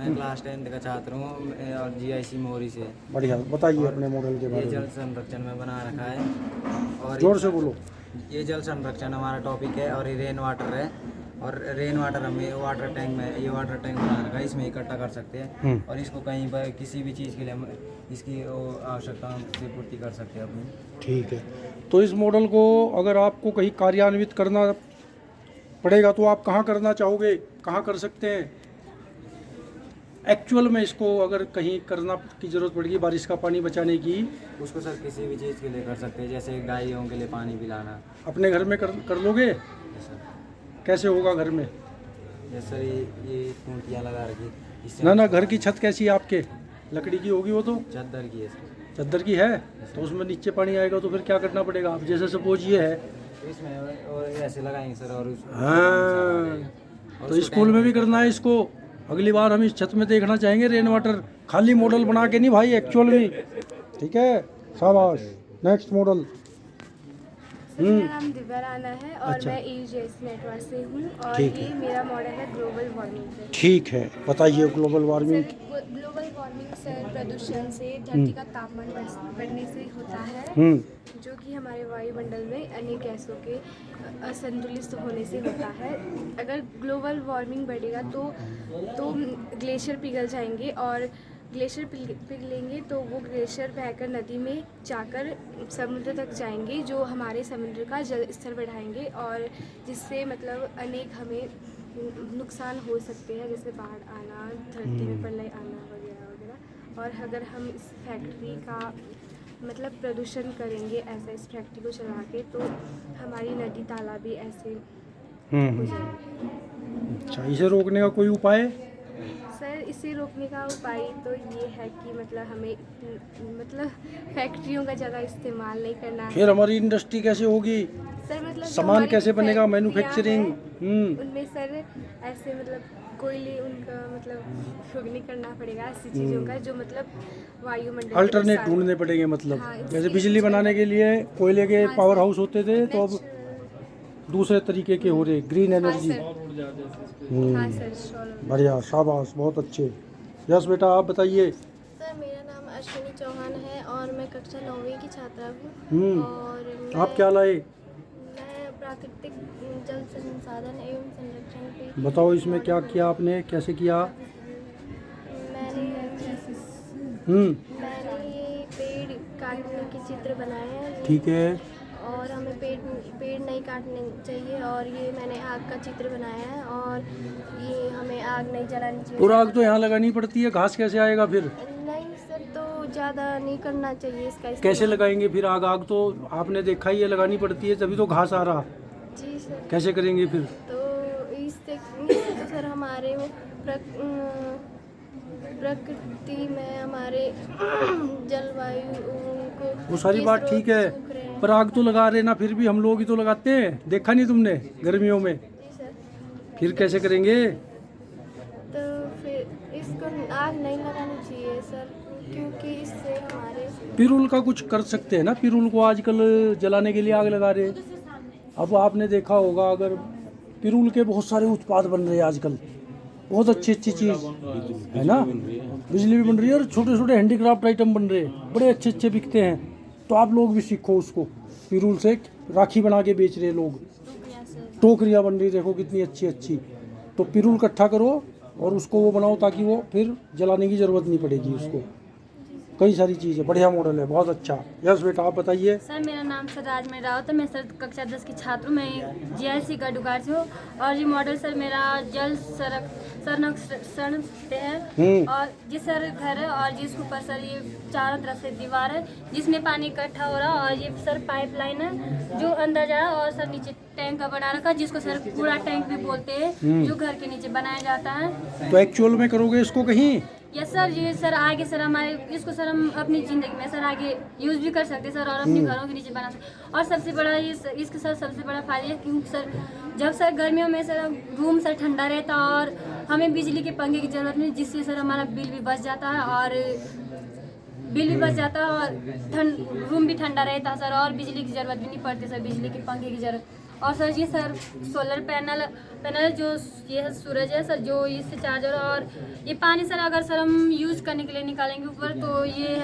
मैं क्लास 10 का छात्र हूँ और GIC मोरी से। बढ़िया, बताइए अपने मॉडल के ये बारे जल में। संरक्षण में बना रखा है और जोर से बोलो। ये जल संरक्षण हमारा टॉपिक है और ये रेन वाटर है। और रेन वाटर हमें वाटर टैंक में, ये वाटर टैंक बना रखा है, इसमें इकट्ठा कर सकते हैं और इसको कहीं पर किसी भी चीज़ के लिए हम इसकी आवश्यकता से पूर्ति कर सकते हैं अपनी। ठीक है, तो इस मॉडल को अगर आपको कहीं कार्यान्वित करना पड़ेगा तो आप कहाँ करना चाहोगे, कहाँ कर सकते हैं? एक्चुअल में इसको अगर कहीं करना की ज़रूरत पड़ेगी बारिश का पानी बचाने की, उसको सर किसी भी चीज़ के लिए कर सकते हैं, जैसे गायों के लिए पानी पिलाना। अपने घर में कर लोगे? सर कैसे होगा घर में? जैसे सर ये टूटियाँ लगा रखी, इससे ना घर की छत कैसी है आपके? लकड़ी की होगी वो तो? चद्दर की है सर। चद्दर की है तो उसमें नीचे पानी आएगा तो फिर क्या करना पड़ेगा? आप जैसे सपोज ये है, इसमें और ऐसे लगाएंगे सर और हाँ, तो स्कूल में भी करना है इसको। अगली बार हम इस छत में देखना चाहेंगे रेन वाटर, खाली मॉडल बना के नहीं भाई, एक्चुअल में। ठीक है, शाबाश। Next model. मेरा नाम दिव्या राणा है और अच्छा। मैं EUJS नेटवर्क से हूँ और ठीक ये है। मेरा मॉडल है ग्लोबल वार्मिंग पे। ठीक है, बताइए global warming. Sir global warming sir प्रदूषण से धरती का तापमान बढ़ने से होता है, जो कि हमारे वायुमंडल में अनेक गैसों के असंतुलित होने से होता है। अगर ग्लोबल वार्मिंग बढ़ेगा तो ग्लेशियर पिघल जाएंगे और ग्लेशियर पिघलेंगे तो वो ग्लेशियर बहकर नदी में जाकर समुद्र तक जाएंगे, जो हमारे समुद्र का जल स्तर बढ़ाएंगे और जिससे मतलब अनेक हमें नुकसान हो सकते हैं, जैसे बाढ़ आना, धरती में प्रलय आना वगैरह वगैरह। और अगर हम इस फैक्ट्री का मतलब प्रदूषण करेंगे ऐसा, इस फैक्ट्री को चला के, तो हमारी नदी तालाब भी ऐसे हो जाएंगे। अच्छा, इसे रोकने का कोई उपाय? सर इसे रोकने का उपाय तो ये है कि मतलब हमें मतलब फैक्ट्रियों का ज़्यादा इस्तेमाल नहीं करना है। फिर हमारी इंडस्ट्री कैसे होगी? सर मतलब जो सामान हमारी कैसे बनेगा? फैक्ट्रियाँ मैन्युफैक्चरिंग। हैं, उनमें सर ऐसे मतलब कोयले उनका मतलब उपयोग नहीं करना पड़ेगा, ऐसी चीज़ों का जो मतलब वायुमंडल अल्टरनेट ढूंढने पड़ेंगे, मतलब हाँ, जैसे इससे बिजली बनाने के लिए कोयले के हाँ, पावर सर। हाउस होते थे, तो अब दूसरे तरीके के हो रहे, ग्रीन हाँ एनर्जी। सर, हाँ सर, सोलर। बढ़िया, शाबाश, बहुत अच्छे। यस बेटा, आप बताइए। सर मेरा नाम अश्विनी चौहान है और मैं कक्षा 9वीं की छात्रा हूँ। और आप क्या लाए? मैं प्राकृतिक जल संसाधन एवं संरक्षण पे बताओ इसमें क्या किया आपने, कैसे किया? मैंने मैंने ये पेड़ काटने के चित्र बनाए हैं। ठीक है। और हमें पेड़ नहीं काटने चाहिए। और ये मैंने आग का चित्र बनाया है और ये हमें आग नहीं जलानी चाहिए। और आग तो यहाँ लगानी पड़ती है, घास कैसे आएगा फिर? नहीं सर, तो ज़्यादा नहीं करना चाहिए इसका कैसे इस्तेमाल। लगाएंगे फिर आग? आग तो आपने देखा ही है, लगानी पड़ती है, तभी तो घास आ रहा। जी सर। कैसे करेंगे फिर? तो इससे तो सर हमारे प्रकृति में हमारे जलवायु को वो सारी ये बात स्रोत ठीक है, सूख रहे हैं। पर आग तो लगा रहे ना, फिर भी हम लोग ही तो लगाते हैं। देखा नहीं तुमने गर्मियों में? जी सर। फिर कैसे करेंगे? तो फिर इसको आग नहीं लगानी चाहिए सर, क्योंकि इससे हमारे पिरूल का कुछ कर सकते हैं ना, पिरूल को आजकल जलाने के लिए आग लगा रहे। अब आपने देखा होगा, अगर पिरूल के बहुत सारे उत्पाद बन रहे हैं आजकल, बहुत अच्छी अच्छी चीज़ है ना, बिजली भी बन रही है और छोटे छोटे हैंडीक्राफ्ट आइटम बन रहे हैं, बड़े अच्छे अच्छे बिकते हैं। तो आप लोग भी सीखो उसको, पिरूल से राखी बना के बेच रहे लोग, टोकरियाँ बन रही, देखो कितनी अच्छी अच्छी। तो पिरूल इकट्ठा करो और उसको वो बनाओ, ताकि वो फिर जलाने की ज़रूरत नहीं पड़ेगी उसको। कई सारी चीज़ें, बढ़िया मॉडल है, बहुत अच्छा। यस बेटा, आप बताइए। सर मेरा नाम सर राजमणि रावत है, मैं सर कक्षा 10 की छात्र हूँ, मैं GIC गढ़ुगार से हूँ। और ये मॉडल सर मेरा जल संरक्षण पे है और जिस सर घर है और जिसके ऊपर सर ये चारों तरफ से दीवार है जिसमें पानी इकट्ठा हो रहा है। और ये सर पाइपलाइन है जो अंदर जा रहा है और सर नीचे टैंक का बना रखा है, जिसको सर कूड़ा टैंक भी बोलते हैं, जो घर के नीचे बनाया जाता है। तो एक्चुअल में करोगे इसको कहीं? यस सर, ये सर आगे सर हमारे इसको सर हम अपनी ज़िंदगी में सर आगे यूज़ भी कर सकते हैं सर, और अपने घरों के नीचे बना सकते। और सबसे बड़ा ये इसके सर सबसे बड़ा फायदा है क्योंकि सर जब सर गर्मियों में सर रूम सर ठंडा रहता है और हमें बिजली के पंखे की ज़रूरत नहीं, जिससे सर हमारा बिल भी बच जाता है और रूम भी ठंडा रहता है सर, और बिजली की ज़रूरत भी नहीं पड़ती सर, बिजली के पंखे की ज़रूरत। और सर ये सर सोलर पैनल जो ये है सूरज है सर, जो इससे चार्ज हो रहा है। और ये पानी सर अगर सर हम यूज़ करने के लिए निकालेंगे ऊपर तो ये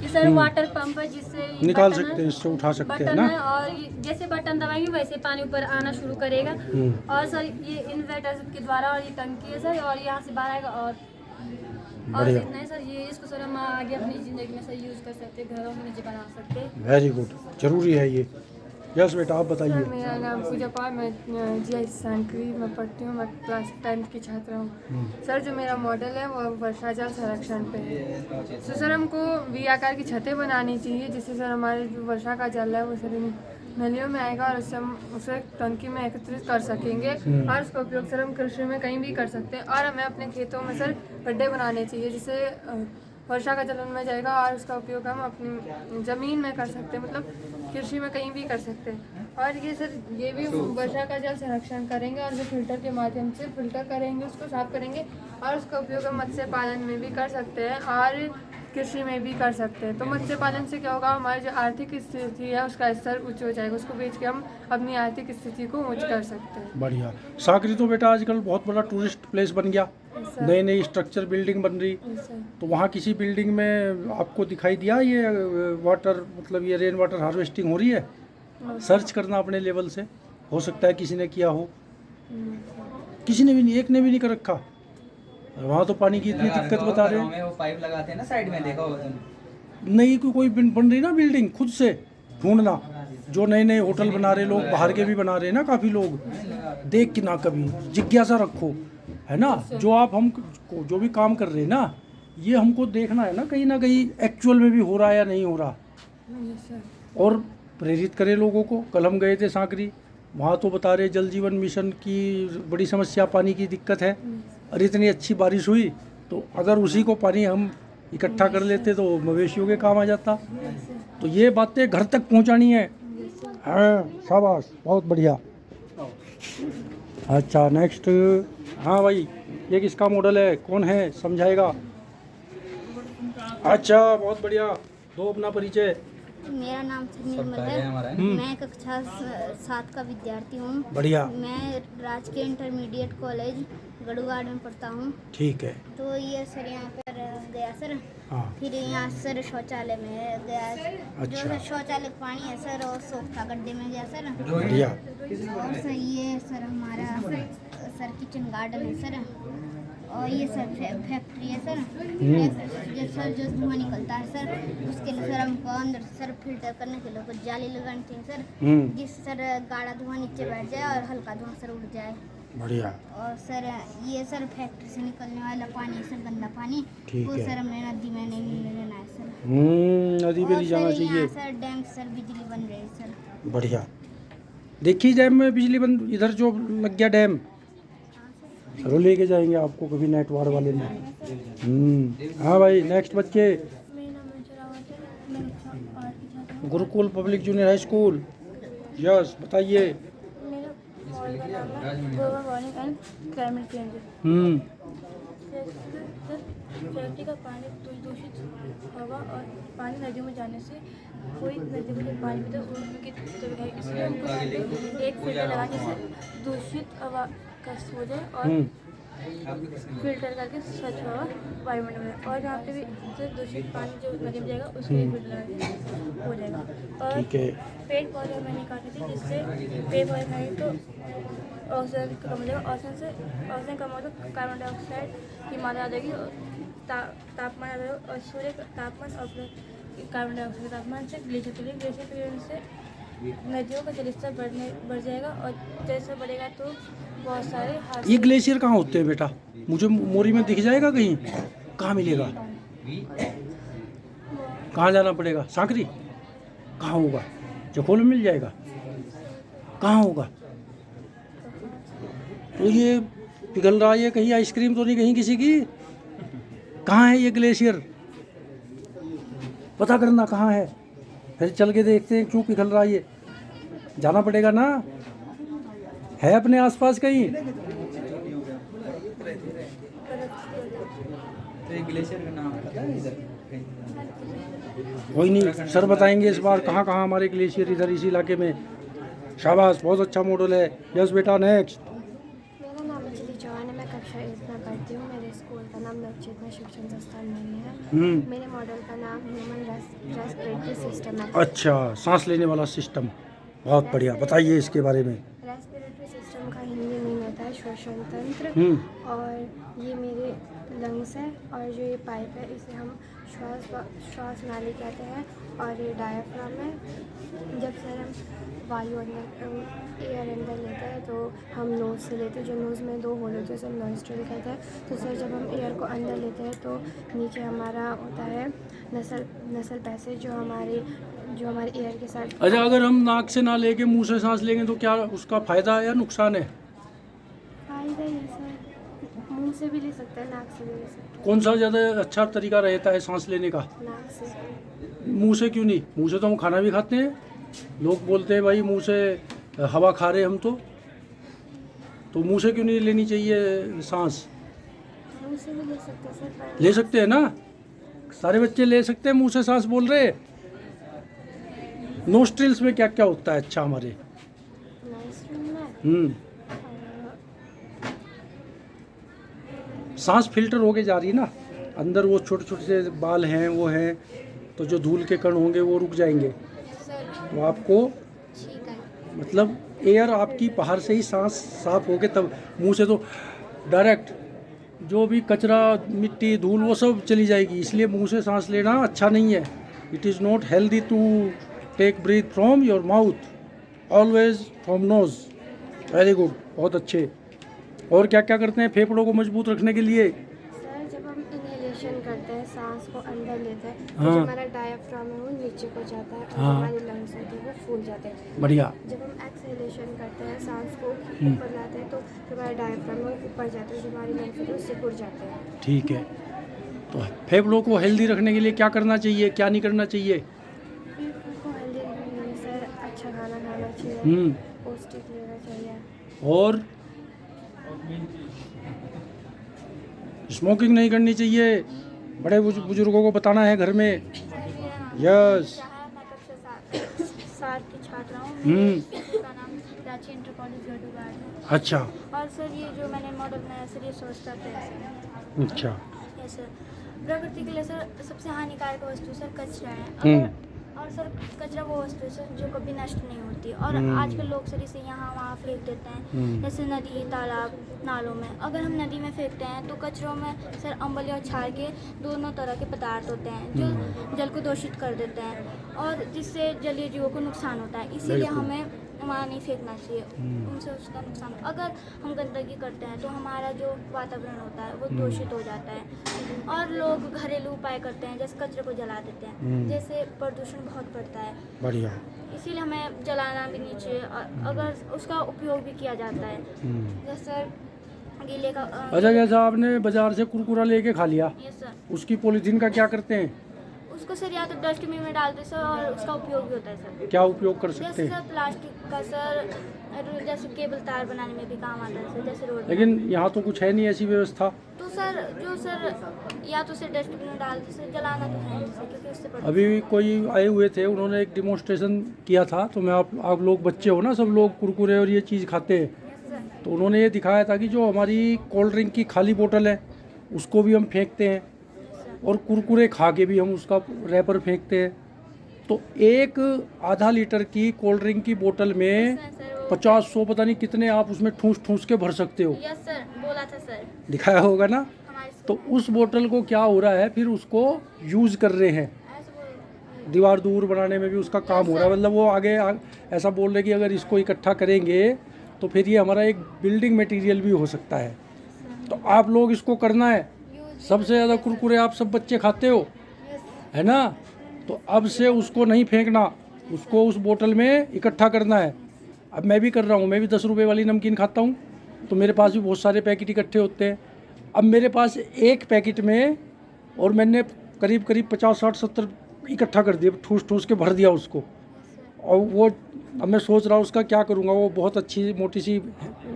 सर वाटर पंप है, जिससे निकाल सकते हैं, इससे उठा सकते हैं ना। है और जैसे बटन दबाएंगे वैसे पानी ऊपर आना शुरू करेगा। और सर ये इन्वर्टर के द्वारा, और ये टंकी है सर, और यहाँ से बाहर आएगा। और इतना है सर, ये इसको सर हम आगे अपनी ज़िंदगी में सर यूज़ कर सकते हैं, घरों में नीचे बना सकते हैं। वेरी गुड, जरूरी है ये। यस बेटा, आप बताइए। मेरा नाम पूजा पाल, मैं जी सांकरी में पढ़ती हूँ, मैं क्लास 10th की छात्रा हूँ। सर जो मेरा मॉडल है वो वर्षा जल संरक्षण पे है। तो सर हमको वी आकार की छतें बनानी चाहिए, जिससे सर हमारे जो वर्षा का जल है वो सर इन नलियों में आएगा और उससे हम उसे टंकी में एकत्रित कर सकेंगे। और उसका उपयोग सर हम कृषि में कहीं भी कर सकते हैं। और हमें अपने खेतों में सर गड्ढे बनाने चाहिए, जिससे वर्षा का जल उनमें जाएगा और उसका उपयोग हम अपनी ज़मीन में कर सकते हैं, मतलब कृषि में कहीं भी कर सकते हैं। और ये सर ये भी वर्षा का जल संरक्षण करेंगे और जो फिल्टर के माध्यम से फिल्टर करेंगे, उसको साफ करेंगे और उसका उपयोग हम मत्स्य पालन में भी कर सकते हैं और कृषि में भी कर सकते हैं। तो मत्स्य पालन से क्या होगा, हमारी जो आर्थिक स्थिति है उसका स्तर उच्च हो जाएगा, उसको बेच के हम अपनी आर्थिक स्थिति को उच्च कर सकते हैं। बढ़िया। साकरी तो बेटा आजकल बहुत बड़ा टूरिस्ट प्लेस बन गया, नई नई स्ट्रक्चर बिल्डिंग बन रही। तो वहाँ किसी बिल्डिंग में आपको दिखाई दिया ये वाटर, मतलब ये रेन वाटर हार्वेस्टिंग हो रही है? सर्च करना अपने लेवल से, हो सकता है किसी ने किया हो। किसी ने भी नहीं, एक ने भी नहीं कर रखा। वहाँ तो पानी की इतनी दिक्कत बता रहे हैं। वो पाइप लगाते हैं ना साइड में, देखा होगा तुमने? नहीं, कोई बन रही ना बिल्डिंग, खुद से ढूंढना। जो नए नए होटल बना रहे लोग, बाहर के भी बना रहे हैं ना काफ़ी लोग, देख के ना कभी जिज्ञासा रखो, है ना। जो आप हम जो भी काम कर रहे हैं ना, ये हमको देखना है ना कहीं एक्चुअल में भी हो रहा है या नहीं हो रहा, और प्रेरित करें लोगों को। कल हम गए थे सांकरी, वहाँ तो बता रहे जल जीवन मिशन की बड़ी समस्या, पानी की दिक्कत है। और इतनी अच्छी बारिश हुई, तो अगर उसी को पानी हम इकट्ठा कर लेते तो मवेशियों के काम आ जाता। तो ये बातें घर तक पहुँचानी है। हाँ, शाबाश, बहुत बढ़िया। अच्छा, नेक्स्ट। हाँ भाई, ये किसका मॉडल है, कौन है, समझाएगा? अच्छा, बहुत बढ़िया। दो अपना परिचय। मेरा नाम निर्मल है, मैं कक्षा 7 का विद्यार्थी हूँ। बढ़िया। मैं राजकीय इंटरमीडिएट कॉलेज गढ़वाड़ में पढ़ता हूँ। ठीक है। तो ये सर यहाँ पर गया सर। हाँ। फिर यहाँ सर शौचालय में गया। अच्छा। जो शौचालय का पानी है सर, और सोखा गड्ढे में गया सर। बढ़िया। और सर ये सर हमारा सर किचन गार्डन है सर। और ये सर फैक्ट्री है सर। जो धुआं निकलता है सर, उसके लिए सर हमको अंदर सर फिल्टर करने के लिए कुछ जाली लगानी चाहिए सर, जिससे सर गाढ़ा धुआं नीचे बैठ जाए और हल्का धुआं सर उड़ जाए। बढ़िया। और सर ये सर फैक्ट्री से निकलने वाला पानी सर, गंदा पानी, वो सर हमने नदी में नहीं लेना है सर। नदी में नहीं जाना चाहिए। सर डैम सर बिजली बन रही है सर। बढ़िया। देखिए डैम में बिजली बन, इधर जो लग गया डैम, वो लेके जाएंगे आपको कभी नेट वार वाले में। हाँ भाई, नेक्स्ट बच्चे। Gurukul public junior high school. Yes, बताइए। फैक्ट्री का पानी दूषित हवा और पानी नदियों में जाने से कोई नदी में जो पानी पीता है उनकी तबीयत है, इसलिए हमको एक फिल्टर लगा के दूषित हवा का हो जाए और फिल्टर करके स्वच्छ हवा वायुमंडल में, और जहाँ पे भी दूषित पानी जो नदी में जाएगा उसके लिए फिल्टर लगा के हो जाएगा। और पेड़ पौधे हमें नहीं काटने चाहिए, जिससे पेड़ पौधे खाएंगे तो ऑक्सीजन कम हो जाएगा। ऑक्सीजन कम हो तो कार्बन डाइऑक्साइड की मात्रा आ जाएगी, तापमान आ जाएगा, और सूर्य का तापमान और कार्बन डाइऑक्साइड के तापमान से ग्लेशियर से नदियों का जलस्तर बढ़ जाएगा, और जलस्तर बढ़ेगा तो बहुत सारे। ये ग्लेशियर कहाँ होते हैं बेटा? मुझे मोरी में दिख जाएगा कहीं? कहाँ मिलेगा? कहाँ जाना पड़ेगा? सांकरी? कहाँ होगा? जखोल में मिल जाएगा? कहाँ होगा? तो ये पिघल रहा है कहीं, आइसक्रीम तो नहीं कहीं किसी की? कहाँ है ये ग्लेशियर? पता करना कहाँ है, फिर चल के देखते हैं क्यों पिघल रहा है ये। जाना पड़ेगा ना, है अपने आसपास कहीं? ग्लेशियर का नाम पता है इधर? कोई नहीं, सर बताएंगे इस बार कहाँ कहाँ हमारे ग्लेशियर इधर इस इलाके में शाबाश, बहुत अच्छा मॉडल है। यस बेटा, नेक्स्ट। मेरा नाम अंजलि चौहान है, मैं कक्षा 8 में पढ़ती हूँ। मेरे स्कूल का नाम नवचेतना शिक्षण संस्थान नहीं है। मेरे मॉडल का नाम ह्यूमन रेस्पिरेटरी सिस्टम है। अच्छा, सांस लेने वाला सिस्टम, बहुत बढ़िया। बताइए इसके बारे में। रेस्पिरेटरी सिस्टम का हिंदी मीन होता है श्वसन तंत्र। और ये मेरे लंग्स है, और जो ये पाइप है इसे हम श्वास नाली कहते हैं। और ये डायफ्राम है। जब सर हम वायु अंदर एयर अंदर लेते हैं तो हम नोज़ से लेते हैं। जो नोज़ में 2 होल होते हैं उसे हम नॉस्ट्रिल कहते हैं। तो सर जब हम एयर को अंदर लेते हैं तो नीचे हमारा होता है नसल पैसेज, जो हमारे एयर के साथ। अच्छा, अगर हम नाक से ना लेके मुंह से सांस लेंगे तो क्या उसका फायदा है या नुकसान है? फायदा ही है सर, मुंह से भी ले सकते हैं, नाक से भी ले सकते कौन सा ज़्यादा अच्छा तरीका रहता है सांस लेने का? हैं। नाक से। मुंह से क्यों नहीं? मुंह से तो हम खाना भी खाते हैं। लोग बोलते हैं भाई मुंह से हवा खा रहे हम, तो मुंह से क्यों नहीं लेनी चाहिए सांस? मुंह से भी ले सकते हैं सर, पर ले सकते हैं ना, सारे बच्चे ले सकते हैं मुंह से सांस, बोल रहे। नोस्ट्रिल्स में क्या क्या होता है अच्छा हमारे? नॉस्ट्रिल में सांस फिल्टर होके जा रही है ना, अंदर वो छोटे छोटे से बाल हैं वो हैं, तो जो धूल के कण होंगे वो रुक जाएंगे। तो आपको मतलब एयर आपकी बाहर से ही सांस साफ होके, तब मुंह से तो डायरेक्ट जो भी कचरा मिट्टी धूल वो सब चली जाएगी। इसलिए मुंह से सांस लेना अच्छा नहीं है। It is not healthy to take breath from your mouth, always from nose. Very good, बहुत अच्छे। और क्या क्या करते हैं फेफड़ों को मजबूत रखने के लिए? सर जब हम इनहेलेशन करते हैं, सांस को अंदर लेते हैं, तो हाँ। जो हमारा डायफ्राम है वो नीचे को जाता है और हाँ। हमारे लंग्स होते हैं वो फूल जाते हैं। बढ़िया। जब हम एक्सहेलेशन करते हैं, सांस को ऊपर लाते हैं, तो जो हमारा डायफ्राम है वो ऊपर जाता है, जो हमारे लंग्स होते हैं वो सिकुड़ जाते हैं। ठीक है, तो फेफड़ों को हेल्दी रखने के लिए क्या करना चाहिए, क्या नहीं करना चाहिए? पेट को हेल्दी रखने के लिए सर अच्छा खाना खाना चाहिए, पौष्टिक लेना चाहिए। और स्मोकिंग नहीं करनी चाहिए। बड़े बुजुर्गों को बताना है घर में। यस। सात की छात्रा हूँ। का नाम रांची इंटर कॉलेज गढ़वाल है। अच्छा और सर ये जो मैंने मॉडल बनाया सर, ये सोचता है। अच्छा। यस सर, प्रकृति के लिए सर सबसे हानिकारक वस्तु सर कचरा है। और सर कचरा वो वस्तु है सर जो कभी नष्ट नहीं होती। और आजकल लोग सर इसे यहाँ वहाँ फेंक देते हैं, जैसे नदी, तालाब, नालों में। अगर हम नदी में फेंकते हैं तो कचरों में सर अम्लीय और क्षार के दोनों तरह के पदार्थ होते हैं जो जल को दूषित कर देते हैं और जिससे जलीय जीवों को नुकसान होता है। इसीलिए हमें वहाँ नहीं फेंकना चाहिए, उनसे उसका नुकसान। अगर हम गंदगी करते हैं तो हमारा जो वातावरण होता है वो दूषित हो जाता है। और लोग घरेलू उपाय करते हैं, जैसे कचरे को जला देते हैं, जैसे प्रदूषण बहुत बढ़ता है। बढ़िया। इसीलिए हमें जलाना भी नहीं चाहिए। अगर उसका उपयोग भी किया जाता है, जैसे गीले का अच्छा, जैसा आपने बाजार से कुरकुरा लेके खा लिया, यस सर, उसकी पॉलीथीन का क्या करते हैं? उसको सर या तो डस्टबिन में डालते सर, और उसका उपयोग भी होता है सर। क्या उपयोग कर सकते जैसे हैं? सर प्लास्टिक का सर, जैसे केबल तार बनाने में भी काम आता है सर, जैसे रोड। लेकिन यहाँ तो कुछ है नहीं ऐसी व्यवस्था। तो सर जो सर या तो सर डस्टबिन में डालते सर, जलाना तो है नहीं सर, क्योंकि उससे अभी कोई आए हुए थे, उन्होंने एक डिमॉन्स्ट्रेशन किया था, तो मैं आप लोग बच्चे हो ना, सब लोग कुरकुरे और ये चीज़ खाते हैं, तो उन्होंने ये दिखाया था कि जो हमारी कोल्ड ड्रिंक की खाली बोतल है उसको भी हम फेंकते हैं, और कुरकुरे खा के भी हम उसका रैपर फेंकते हैं। तो एक आधा लीटर की कोल्ड ड्रिंक की बोतल में 50-100 पता नहीं कितने आप उसमें ठूस के भर सकते हो। यस सर, बोला था सर दिखाया होगा ना। हमारे तो उस बोतल को क्या हो रहा है, फिर उसको यूज़ कर रहे हैं, दीवार दूर बनाने में भी उसका काम हो रहा है। मतलब वो आगे ऐसा बोल रहे कि अगर इसको इकट्ठा करेंगे तो फिर ये हमारा एक बिल्डिंग मटेरियल भी हो सकता है। तो आप लोग इसको करना है। सबसे ज़्यादा कुरकुरे आप सब बच्चे खाते हो, है ना? तो अब से उसको नहीं फेंकना, उसको उस बोतल में इकट्ठा करना है। अब मैं भी कर रहा हूँ, मैं भी 10 रुपये वाली नमकीन खाता हूँ, तो मेरे पास भी बहुत सारे पैकेट इकट्ठे होते हैं। अब मेरे पास एक पैकेट में, और मैंने करीब 50-60-70 इकट्ठा कर दिया, ठूस के भर दिया उसको। और वो अब मैं सोच रहा हूँ उसका क्या करूँगा। वो बहुत अच्छी मोटी सी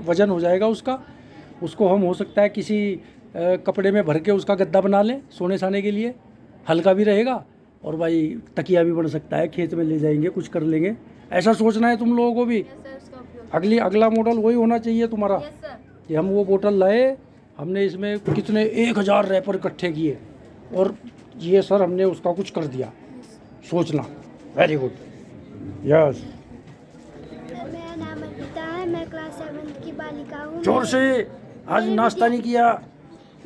वज़न हो जाएगा उसको हम हो सकता है किसी कपड़े में भर के उसका गद्दा बना लें सोने साने के लिए, हल्का भी रहेगा, और भाई तकिया भी बन सकता है, खेत में ले जाएंगे, कुछ कर लेंगे। ऐसा सोचना है तुम लोगों को भी। सर अगला मॉडल वही होना चाहिए तुम्हारा यस सर। कि हम वो बोतल लाए, हमने इसमें कितने 1000 रैपर इकट्ठे किए और ये सर हमने उसका कुछ कर दिया। सोचना, वेरी गुड, यस। मेरा नाम अर्पिता है, मैं क्लास 7 की बालिका हूँ। जोर से, आज नाश्ता नहीं किया।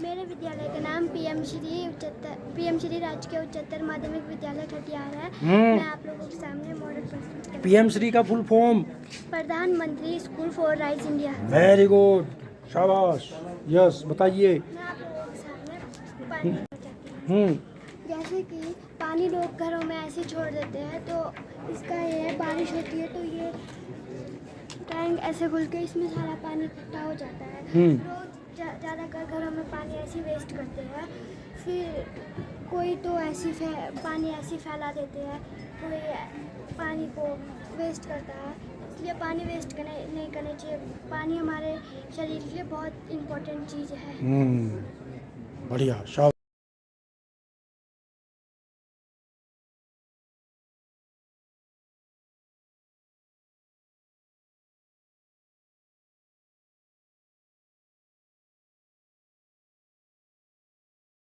मेरे विद्यालय का नाम पीएम श्री राजकीय उच्चतर माध्यमिक विद्यालय ठठियार है। मैं आप लोगों के सामने मॉडल प्रस्तुत करती हूँ। पीएम श्री का फुल फॉर्म? प्रधानमंत्री school for rise India. Very good, शाबाश, यस। बताइए। मैं आप लोगों के सामने पानी देना चाहती हूँ। जैसे कि पानी लोग घरों में ऐसे छोड़ देते हैं, तो इसका ये है, बारिश होती है तो ये टैंक ऐसे खुल के इसमें सारा पानी इकट्ठा हो जाता है। लोग ज़्यादातर घरों में पानी ऐसे वेस्ट करते हैं, फिर कोई तो पानी ऐसे फैला देते हैं, कोई पानी को वेस्ट करता है। इसलिए पानी वेस्ट नहीं करना चाहिए। पानी हमारे शरीर के लिए बहुत इम्पोर्टेंट चीज़ है। बढ़िया, शाबाश।